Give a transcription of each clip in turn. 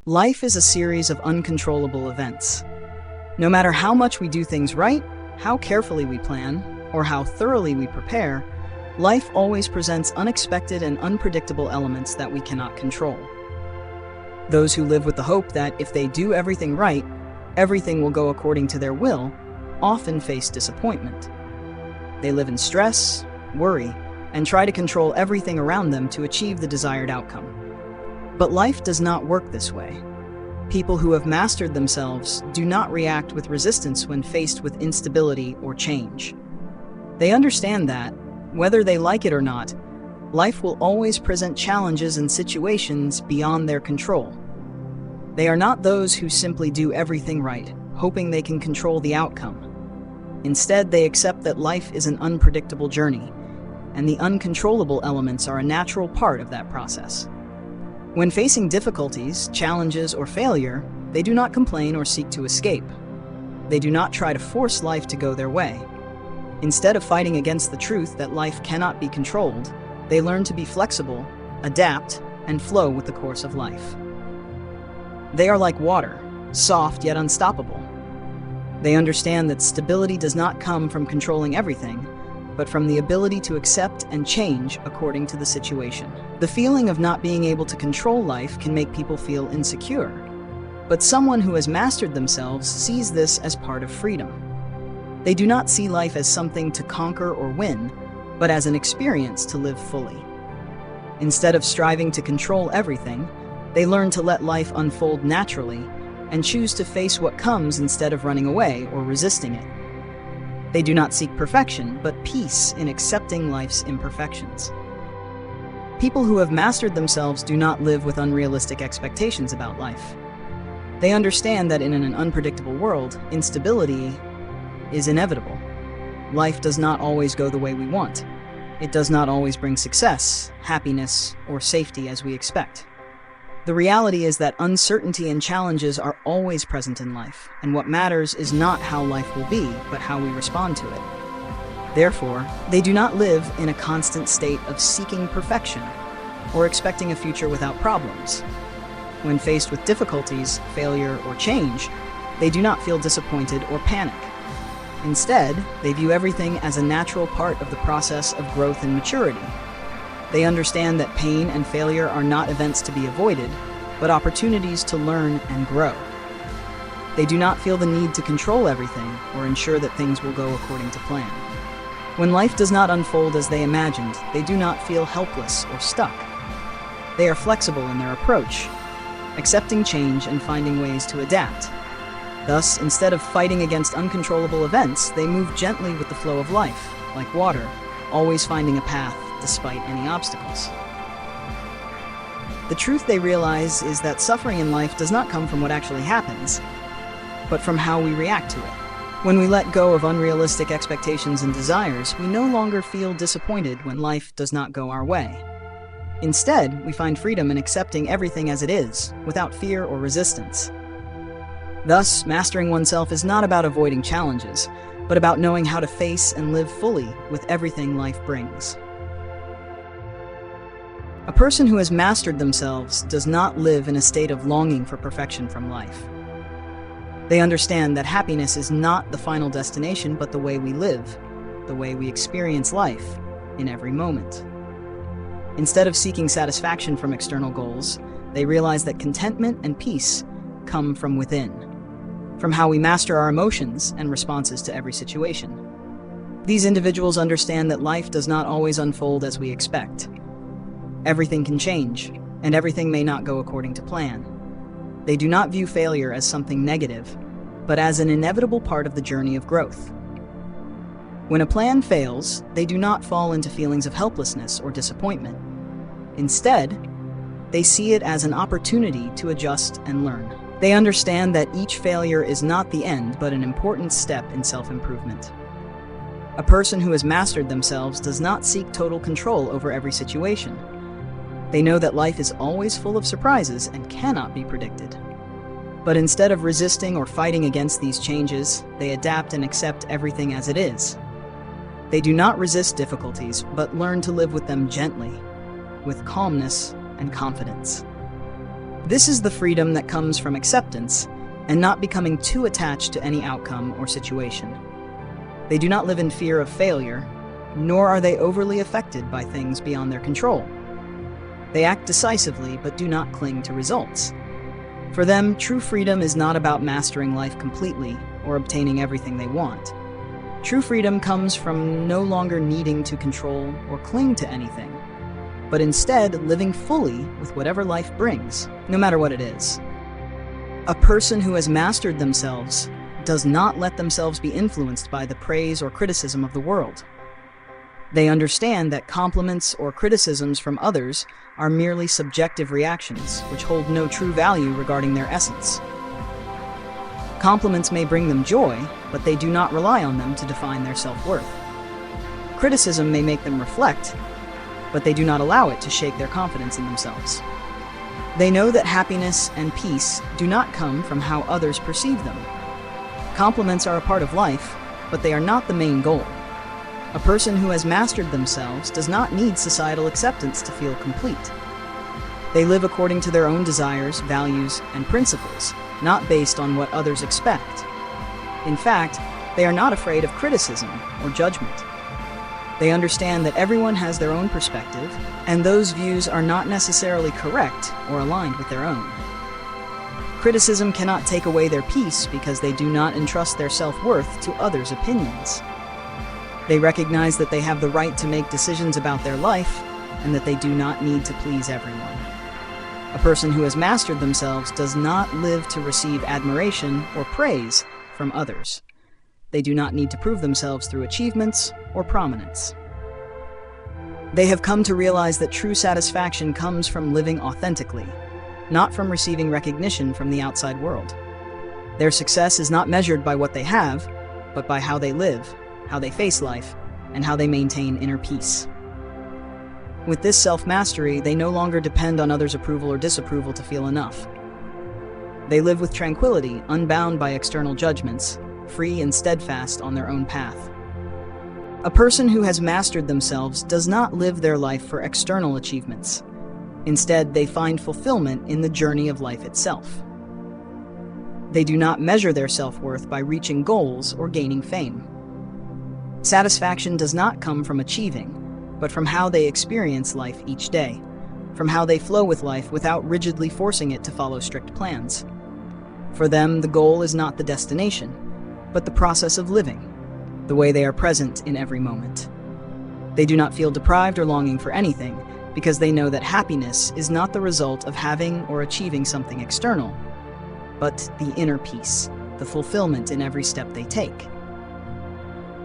Life is a series of uncontrollable events. No matter how much we do things right, how carefully we plan, or how thoroughly we prepare, life always presents unexpected and unpredictable elements that we cannot control. Those who live with the hope that if they do everything right, everything will go according to their will, often face disappointment. They live in stress, worry, and try to control everything around them to achieve the desired outcome. But life does not work this way. People who have mastered themselves do not react with resistance when faced with instability or change. They understand that, whether they like it or not, life will always present challenges and situations beyond their control. They are not those who simply do everything right, hoping they can control the outcome. Instead, they accept that life is an unpredictable journey, and the uncontrollable elements are a natural part of that process. When facing difficulties, challenges, or failure, they do not complain or seek to escape. They do not try to force life to go their way. Instead of fighting against the truth that life cannot be controlled, they learn to be flexible, adapt, and flow with the course of life. They are like water, soft yet unstoppable. They understand that stability does not come from controlling everything, but from the ability to accept and change according to the situation. The feeling of not being able to control life can make people feel insecure, but someone who has mastered themselves sees this as part of freedom. They do not see life as something to conquer or win, but as an experience to live fully. Instead of striving to control everything, they learn to let life unfold naturally and choose to face what comes instead of running away or resisting it. They do not seek perfection, but peace in accepting life's imperfections. People who have mastered themselves do not live with unrealistic expectations about life. They understand that in an unpredictable world, instability is inevitable. Life does not always go the way we want. It does not always bring success, happiness, or safety as we expect. The reality is that uncertainty and challenges are always present in life, and what matters is not how life will be, but how we respond to it. Therefore, they do not live in a constant state of seeking perfection or expecting a future without problems. When faced with difficulties, failure, or change, they do not feel disappointed or panic. Instead, they view everything as a natural part of the process of growth and maturity. They understand that pain and failure are not events to be avoided, but opportunities to learn and grow. They do not feel the need to control everything or ensure that things will go according to plan. When life does not unfold as they imagined, they do not feel helpless or stuck. They are flexible in their approach, accepting change and finding ways to adapt. Thus, instead of fighting against uncontrollable events, they move gently with the flow of life, like water, always finding a path despite any obstacles. The truth they realize is that suffering in life does not come from what actually happens, but from how we react to it. When we let go of unrealistic expectations and desires, we no longer feel disappointed when life does not go our way. Instead, we find freedom in accepting everything as it is, without fear or resistance. Thus, mastering oneself is not about avoiding challenges, but about knowing how to face and live fully with everything life brings. A person who has mastered themselves does not live in a state of longing for perfection from life. They understand that happiness is not the final destination, but the way we live, the way we experience life in every moment. Instead of seeking satisfaction from external goals, they realize that contentment and peace come from within, from how we master our emotions and responses to every situation. These individuals understand that life does not always unfold as we expect. Everything can change, and everything may not go according to plan. They do not view failure as something negative, but as an inevitable part of the journey of growth. When a plan fails, they do not fall into feelings of helplessness or disappointment. Instead, they see it as an opportunity to adjust and learn. They understand that each failure is not the end, but an important step in self-improvement. A person who has mastered themselves does not seek total control over every situation. They know that life is always full of surprises and cannot be predicted. But instead of resisting or fighting against these changes, they adapt and accept everything as it is. They do not resist difficulties, but learn to live with them gently, with calmness and confidence. This is the freedom that comes from acceptance and not becoming too attached to any outcome or situation. They do not live in fear of failure, nor are they overly affected by things beyond their control. They act decisively but do not cling to results. For them, true freedom is not about mastering life completely or obtaining everything they want. True freedom comes from no longer needing to control or cling to anything, but instead living fully with whatever life brings, no matter what it is. A person who has mastered themselves does not let themselves be influenced by the praise or criticism of the world. They understand that compliments or criticisms from others are merely subjective reactions, which hold no true value regarding their essence. Compliments may bring them joy, but they do not rely on them to define their self-worth. Criticism may make them reflect, but they do not allow it to shake their confidence in themselves. They know that happiness and peace do not come from how others perceive them. Compliments are a part of life, but they are not the main goal. A person who has mastered themselves does not need societal acceptance to feel complete. They live according to their own desires, values, and principles, not based on what others expect. In fact, they are not afraid of criticism or judgment. They understand that everyone has their own perspective, and those views are not necessarily correct or aligned with their own. Criticism cannot take away their peace because they do not entrust their self-worth to others' opinions. They recognize that they have the right to make decisions about their life and that they do not need to please everyone. A person who has mastered themselves does not live to receive admiration or praise from others. They do not need to prove themselves through achievements or prominence. They have come to realize that true satisfaction comes from living authentically, not from receiving recognition from the outside world. Their success is not measured by what they have, but by how they live, how they face life, and how they maintain inner peace. With this self-mastery, they no longer depend on others' approval or disapproval to feel enough. They live with tranquility, unbound by external judgments, free and steadfast on their own path. A person who has mastered themselves does not live their life for external achievements. Instead, they find fulfillment in the journey of life itself. They do not measure their self-worth by reaching goals or gaining fame. Satisfaction does not come from achieving, but from how they experience life each day, from how they flow with life without rigidly forcing it to follow strict plans. For them, the goal is not the destination, but the process of living, the way they are present in every moment. They do not feel deprived or longing for anything, because they know that happiness is not the result of having or achieving something external, but the inner peace, the fulfillment in every step they take.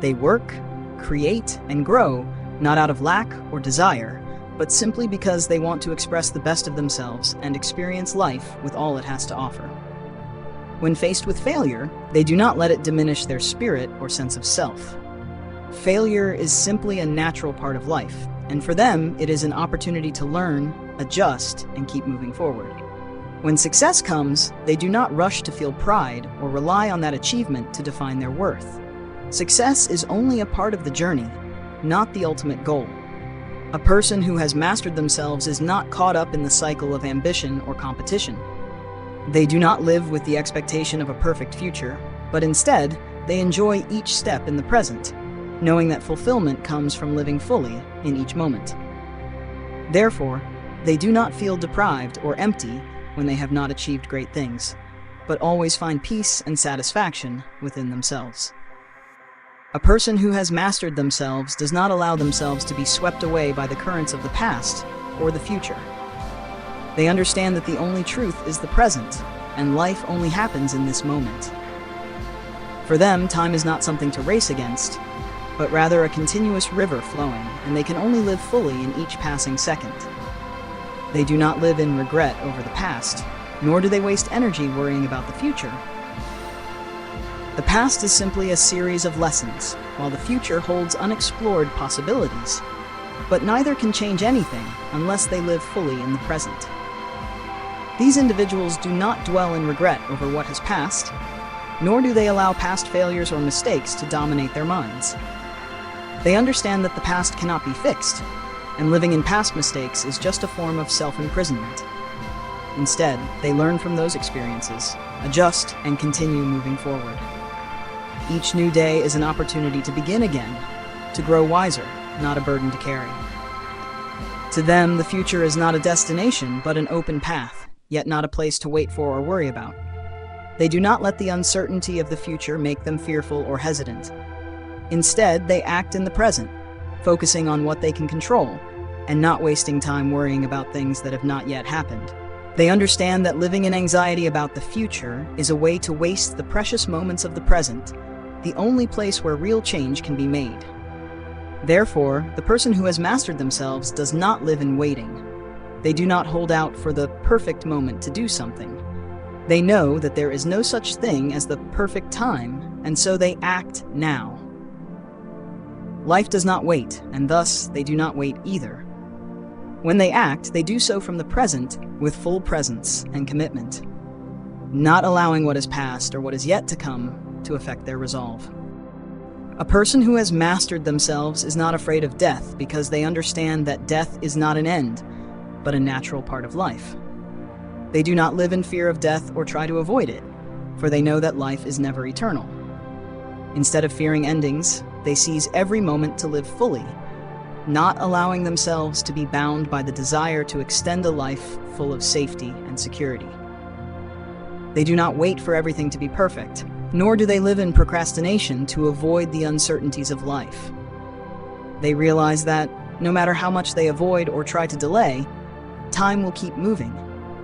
They work, create, and grow not out of lack or desire, but simply because they want to express the best of themselves and experience life with all it has to offer. When faced with failure, they do not let it diminish their spirit or sense of self. Failure is simply a natural part of life, and for them, it is an opportunity to learn, adjust, and keep moving forward. When success comes, they do not rush to feel pride or rely on that achievement to define their worth. Success is only a part of the journey, not the ultimate goal. A person who has mastered themselves is not caught up in the cycle of ambition or competition. They do not live with the expectation of a perfect future, but instead, they enjoy each step in the present, knowing that fulfillment comes from living fully in each moment. Therefore, they do not feel deprived or empty when they have not achieved great things, but always find peace and satisfaction within themselves. A person who has mastered themselves does not allow themselves to be swept away by the currents of the past or the future. They understand that the only truth is the present, and life only happens in this moment. For them, time is not something to race against, but rather a continuous river flowing, and they can only live fully in each passing second. They do not live in regret over the past, nor do they waste energy worrying about the future. The past is simply a series of lessons, while the future holds unexplored possibilities. But neither can change anything unless they live fully in the present. These individuals do not dwell in regret over what has passed, nor do they allow past failures or mistakes to dominate their minds. They understand that the past cannot be fixed, and living in past mistakes is just a form of self-imprisonment. Instead, they learn from those experiences, adjust, and continue moving forward. Each new day is an opportunity to begin again, to grow wiser, not a burden to carry. To them, the future is not a destination, but an open path, yet not a place to wait for or worry about. They do not let the uncertainty of the future make them fearful or hesitant. Instead, they act in the present, focusing on what they can control, and not wasting time worrying about things that have not yet happened. They understand that living in anxiety about the future is a way to waste the precious moments of the present, the only place where real change can be made. Therefore, the person who has mastered themselves does not live in waiting. They do not hold out for the perfect moment to do something. They know that there is no such thing as the perfect time, and so they act now. Life does not wait, and thus they do not wait either. When they act, they do so from the present with full presence and commitment, not allowing what is past or what is yet to come to affect their resolve. A person who has mastered themselves is not afraid of death because they understand that death is not an end, but a natural part of life. They do not live in fear of death or try to avoid it, for they know that life is never eternal. Instead of fearing endings, they seize every moment to live fully, not allowing themselves to be bound by the desire to extend a life full of safety and security. They do not wait for everything to be perfect, nor do they live in procrastination to avoid the uncertainties of life. They realize that, no matter how much they avoid or try to delay, time will keep moving,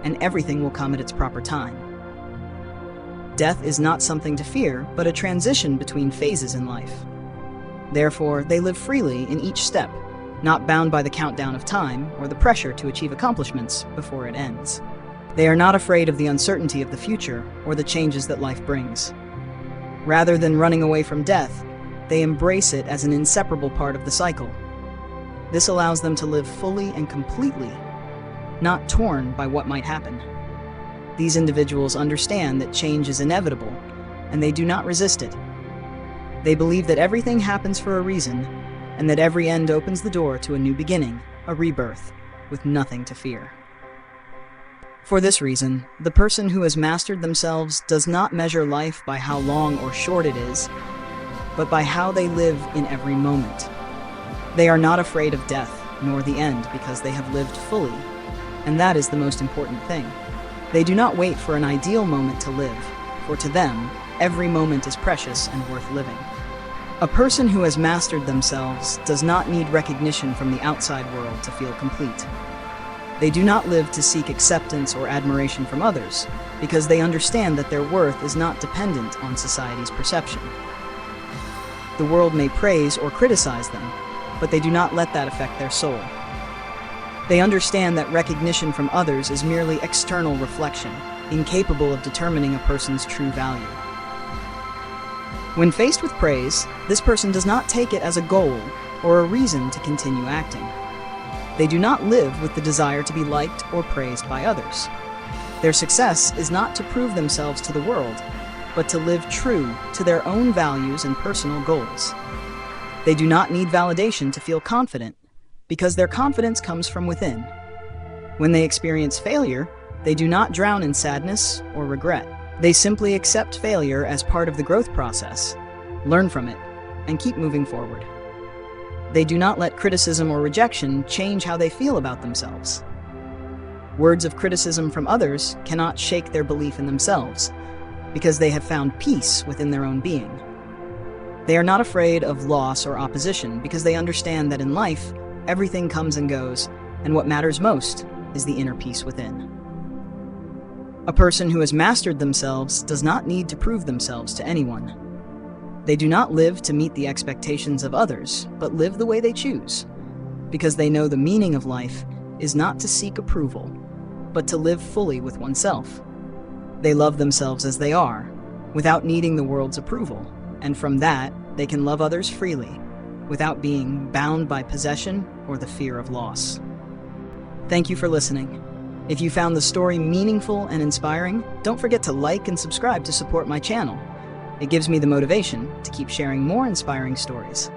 and everything will come at its proper time. Death is not something to fear, but a transition between phases in life. Therefore, they live freely in each step, not bound by the countdown of time or the pressure to achieve accomplishments before it ends. They are not afraid of the uncertainty of the future or the changes that life brings. Rather than running away from death, they embrace it as an inseparable part of the cycle. This allows them to live fully and completely, not torn by what might happen. These individuals understand that change is inevitable, and they do not resist it. They believe that everything happens for a reason, and that every end opens the door to a new beginning, a rebirth, with nothing to fear. For this reason, the person who has mastered themselves does not measure life by how long or short it is, but by how they live in every moment. They are not afraid of death, nor the end, because they have lived fully, and that is the most important thing. They do not wait for an ideal moment to live, for to them, every moment is precious and worth living. A person who has mastered themselves does not need recognition from the outside world to feel complete. They do not live to seek acceptance or admiration from others, because they understand that their worth is not dependent on society's perception. The world may praise or criticize them, but they do not let that affect their soul. They understand that recognition from others is merely external reflection, incapable of determining a person's true value. When faced with praise, this person does not take it as a goal or a reason to continue acting. They do not live with the desire to be liked or praised by others. Their success is not to prove themselves to the world, but to live true to their own values and personal goals. They do not need validation to feel confident, because their confidence comes from within. When they experience failure, they do not drown in sadness or regret. They simply accept failure as part of the growth process, learn from it, and keep moving forward. They do not let criticism or rejection change how they feel about themselves. Words of criticism from others cannot shake their belief in themselves, because they have found peace within their own being. They are not afraid of loss or opposition, because they understand that in life, everything comes and goes, and what matters most is the inner peace within. A person who has mastered themselves does not need to prove themselves to anyone. They do not live to meet the expectations of others, but live the way they choose, because they know the meaning of life is not to seek approval, but to live fully with oneself. They love themselves as they are, without needing the world's approval, and from that, they can love others freely, without being bound by possession or the fear of loss. Thank you for listening. If you found the story meaningful and inspiring, don't forget to like and subscribe to support my channel. It gives me the motivation to keep sharing more inspiring stories.